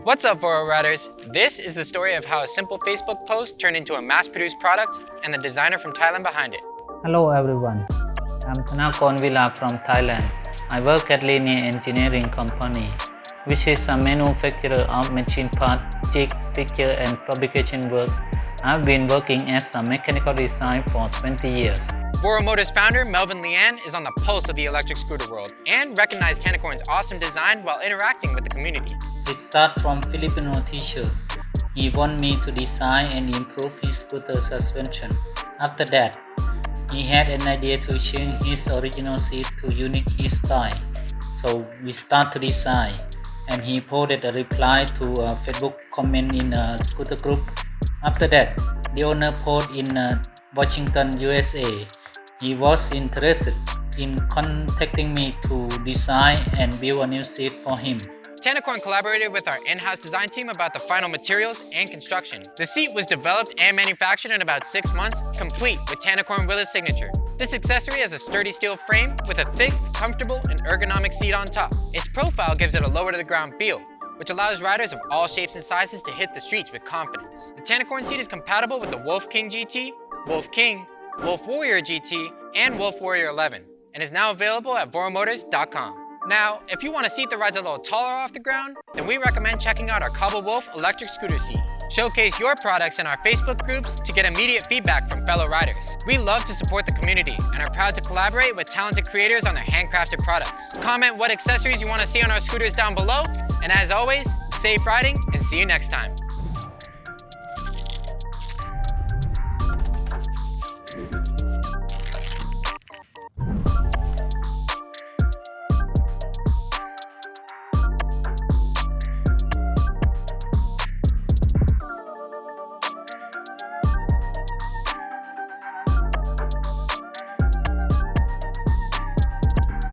What's up, Voro riders? This is the story of how a simple Facebook post turned into a mass-produced product and the designer from Thailand behind it. Hello everyone, I'm Tanakorn Wila from Thailand. I work at Linear Engineering Company, which is a manufacturer of machine part, jig, fixture and fabrication work. I've been working as a mechanical design for 20 years. VoroMotors founder Melvin Lian is on the pulse of the electric scooter world and recognized Tanakorn's awesome design while interacting with the community. It started from Filipino teacher. He wanted me to design and improve his scooter suspension. After that, he had an idea to change his original seat to unique his style. So we start to design, and he posted a reply to a Facebook comment in a scooter group. After that, the owner posted in Washington, USA. He was interested in contacting me to design and build a new seat for him. Tanakorn collaborated with our in-house design team about the final materials and construction. The seat was developed and manufactured in about 6 months, complete with Tanakorn Wila's signature. This accessory has a sturdy steel frame with a thick, comfortable, and ergonomic seat on top. Its profile gives it a lower-to-the-ground feel, which allows riders of all shapes and sizes to hit the streets with confidence. The Tanakorn seat is compatible with the Wolf King GT, Wolf King, Wolf Warrior GT, and Wolf Warrior 11, and is now available at VoroMotors.com. Now, if you want a seat that rides a little taller off the ground, then we recommend checking out our Kaabo Wolf electric scooter seat. Showcase your products in our Facebook groups to get immediate feedback from fellow riders. We love to support the community and are proud to collaborate with talented creators on their handcrafted products. Comment what accessories you want to see on our scooters down below, and as always, safe riding and see you next time.